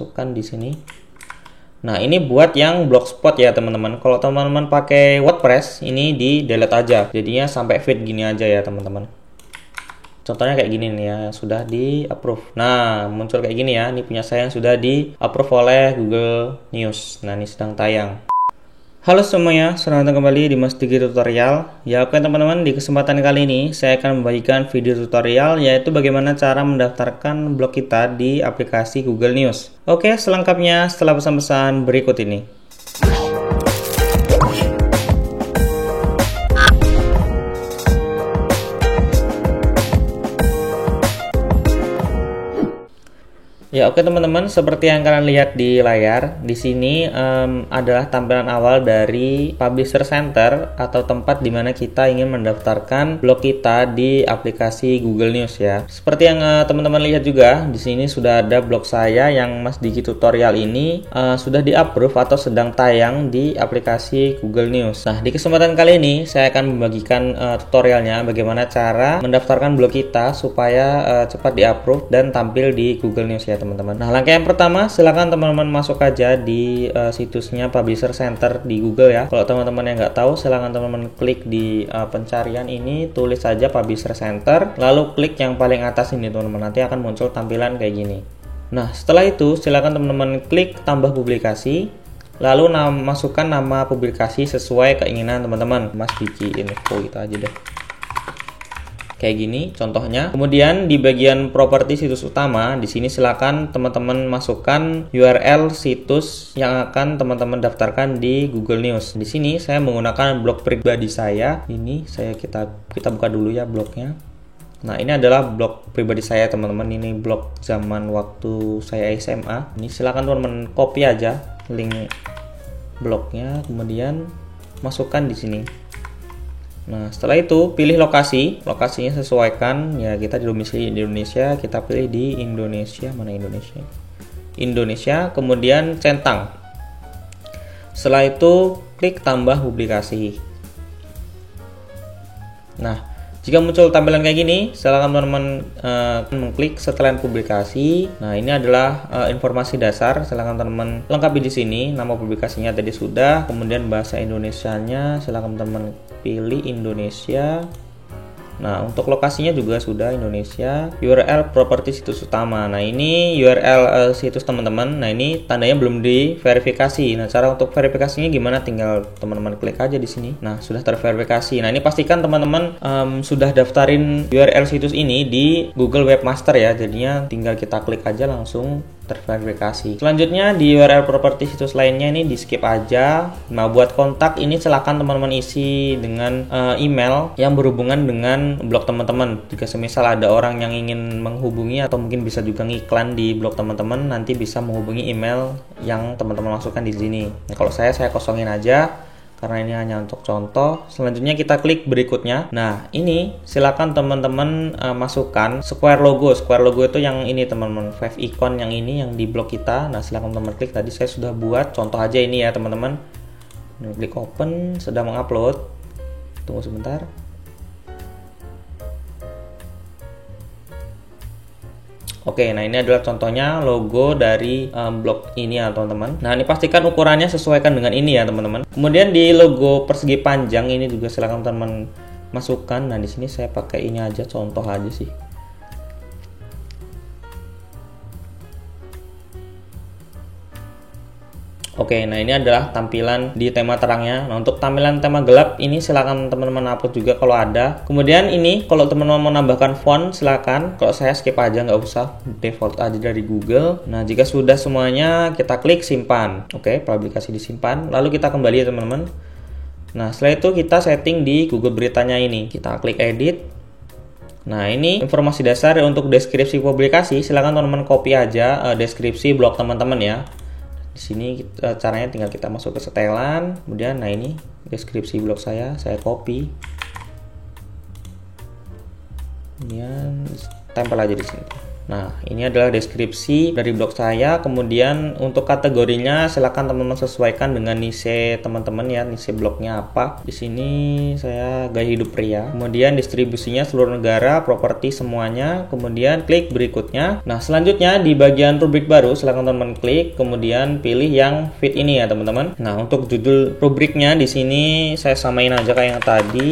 masukkan di sini. Nah, ini buat yang blogspot ya teman-teman. Kalau teman-teman pakai WordPress, ini di delete aja. Jadinya sampai feed gini aja ya teman-teman. Contohnya kayak gini nih ya, sudah di approve. Nah, muncul kayak gini ya. Ini punya saya yang sudah di approve oleh Google News. Nah, ini sedang tayang. Halo semuanya, selamat datang kembali di Mas Digi Tutorial. Ya oke teman-teman, di kesempatan kali ini saya akan membagikan video tutorial yaitu bagaimana cara mendaftarkan blog kita di aplikasi Google News. Oke, selengkapnya setelah pesan-pesan berikut ini. Ya oke teman-teman, seperti yang kalian lihat di layar, di sini adalah tampilan awal dari Publisher Center atau tempat di mana kita ingin mendaftarkan blog kita di aplikasi Google News ya. Seperti yang teman-teman lihat juga, di sini sudah ada blog saya yang Mas Digi Tutorial ini sudah di-approve atau sedang tayang di aplikasi Google News. Nah, di kesempatan kali ini saya akan membagikan tutorialnya bagaimana cara mendaftarkan blog kita supaya cepat di-approve dan tampil di Google News ya teman-teman. Nah, langkah yang pertama, silakan teman-teman masuk aja di situsnya Publisher Center di Google ya. Kalau teman-teman yang nggak tahu, silakan teman-teman klik di pencarian ini, tulis saja Publisher Center, lalu klik yang paling atas ini teman-teman. Nanti akan muncul tampilan kayak gini. Nah, setelah itu silakan teman-teman klik tambah publikasi, lalu masukkan nama publikasi sesuai keinginan teman-teman. Mas Digi info itu aja deh. Kayak gini contohnya. Kemudian di bagian properti situs utama, di sini silakan teman-teman masukkan URL situs yang akan teman-teman daftarkan di Google News. Di sini saya menggunakan blog pribadi saya. Ini kita buka dulu ya blognya. Nah, ini adalah blog pribadi saya teman-teman. Ini blog zaman waktu saya SMA. Ini silakan teman-teman copy aja link blognya, kemudian masukkan di sini. Nah, setelah itu pilih lokasinya sesuaikan ya, kita di domisili di Indonesia, kita pilih di Indonesia, mana Indonesia? Indonesia, kemudian centang. Setelah itu klik tambah publikasi. Nah, jika muncul tampilan kayak gini, silakan teman-teman mengklik setelan publikasi. Nah, ini adalah informasi dasar. Silakan teman-teman lengkapi di sini. Nama publikasinya tadi sudah, kemudian bahasa Indonesianya silakan teman-teman pilih Indonesia. Nah, untuk lokasinya juga sudah Indonesia. URL properti situs utama. Nah, ini URL situs teman-teman. Nah, ini tandanya belum diverifikasi. Nah, cara untuk verifikasinya gimana? Tinggal teman-teman klik aja di sini. Nah, sudah terverifikasi. Nah, ini pastikan teman-teman sudah daftarin URL situs ini di Google Webmaster ya. Jadinya tinggal kita klik aja langsung terverifikasi. Selanjutnya di URL properti situs lainnya ini di skip aja. Nah, buat kontak ini silakan teman-teman isi dengan email yang berhubungan dengan blog teman-teman. Jika semisal ada orang yang ingin menghubungi atau mungkin bisa juga ngiklan di blog teman-teman, nanti bisa menghubungi email yang teman-teman masukkan di sini. Nah, kalau saya kosongin aja karena ini hanya untuk contoh. Selanjutnya kita klik berikutnya. Nah, ini silakan teman-teman masukkan square logo. Square logo itu yang ini teman-teman, 5 icon yang ini yang di blog kita. Nah, silakan teman-teman klik. Tadi saya sudah buat contoh aja ini ya teman-teman. Klik open, sedang mengupload. Tunggu sebentar. Oke, nah ini adalah contohnya logo dari blog ini ya teman-teman. Nah, ini pastikan ukurannya sesuaikan dengan ini ya teman-teman. Kemudian di logo persegi panjang ini juga silakan teman-teman masukkan. Nah, di sini saya pakai ini aja, contoh aja sih. Oke, nah ini adalah tampilan di tema terangnya. Nah, untuk tampilan tema gelap ini silakan teman-teman upload juga kalau ada. Kemudian ini kalau teman-teman mau menambahkan font silakan. Kalau saya skip aja, nggak usah, default aja dari Google. Nah, jika sudah semuanya kita klik simpan. Oke, publikasi disimpan. Lalu kita kembali ya teman-teman. Nah, setelah itu kita setting di Google Beritanya ini. Kita klik edit. Nah, ini informasi dasar untuk deskripsi publikasi. Silakan teman-teman copy aja deskripsi blog teman-teman ya. Di sini caranya tinggal kita masuk ke setelan, kemudian nah ini deskripsi blog saya copy, kemudian tempel aja di sini. Nah, ini adalah deskripsi dari blog saya. Kemudian untuk kategorinya silakan teman-teman sesuaikan dengan niche teman-teman ya, niche blognya apa. Di sini saya gaya hidup pria. Kemudian distribusinya seluruh negara, properti semuanya. Kemudian klik berikutnya. Nah, selanjutnya di bagian rubrik baru silakan teman-teman klik, kemudian pilih yang feed ini ya teman-teman. Nah, untuk judul rubriknya di sini saya samain aja kayak yang tadi.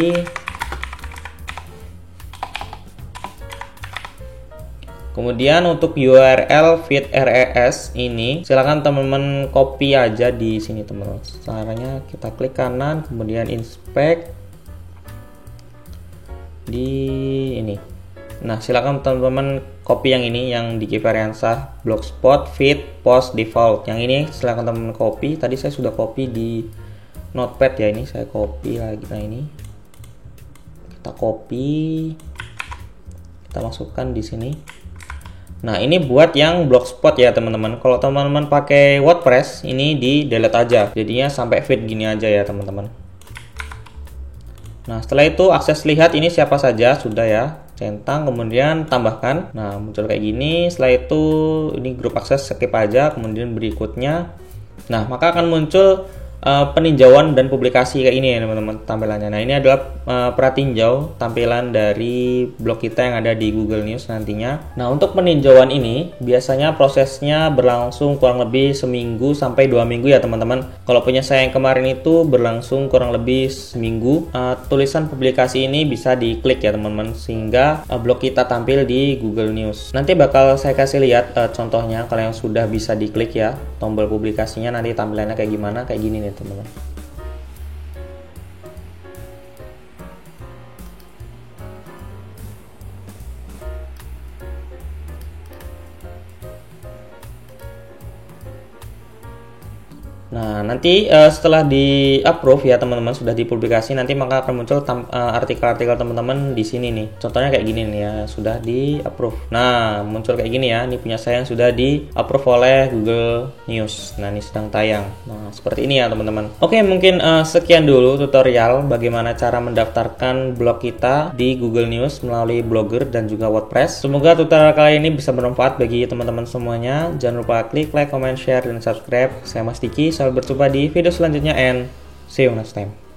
Kemudian untuk URL feed RES ini silakan teman-teman copy aja di sini teman-teman. Caranya kita klik kanan, kemudian inspect di ini. Nah, silakan teman-teman copy yang ini, yang di Kivariansah Blogspot feed post default. Yang ini silakan teman-teman copy. Tadi saya sudah copy di Notepad ya, ini saya copy lagi. Nah, ini kita copy, kita masukkan di sini. Nah, ini buat yang Blogspot ya teman-teman. Kalau teman-teman pakai WordPress, ini di delete aja. Jadinya sampai feed gini aja ya teman-teman. Nah, setelah itu akses lihat ini siapa saja sudah ya. Centang, kemudian tambahkan. Nah, muncul kayak gini. Setelah itu ini grup akses, skip aja. Kemudian berikutnya. Nah, maka akan muncul peninjauan dan publikasi kayak ini ya teman-teman tampilannya. Nah, ini adalah pratinjau tampilan dari blog kita yang ada di Google News nantinya. Nah, untuk peninjauan ini biasanya prosesnya berlangsung kurang lebih seminggu sampai 2 minggu ya teman-teman. Kalau punya saya yang kemarin itu berlangsung kurang lebih seminggu. Tulisan publikasi ini bisa diklik ya teman-teman, sehingga blog kita tampil di Google News. Nanti bakal saya kasih lihat contohnya kalau yang sudah bisa diklik ya, tombol publikasinya nanti tampilannya kayak gimana, kayak gini nih teman-teman. Nah, nanti setelah di approve ya teman-teman, sudah dipublikasi, nanti maka akan muncul artikel-artikel teman-teman di sini nih. Contohnya kayak gini nih ya, sudah di approve. Nah, muncul kayak gini ya. Ini punya saya yang sudah di approve oleh Google News. Nah, ini sedang tayang. Nah, seperti ini ya teman-teman. Oke, mungkin sekian dulu tutorial bagaimana cara mendaftarkan blog kita di Google News melalui Blogger dan juga WordPress. Semoga tutorial kali ini bisa bermanfaat bagi teman-teman semuanya. Jangan lupa klik like, comment, share, dan subscribe. Saya Mas Diki. Sampai berjumpa di video selanjutnya and see you next time.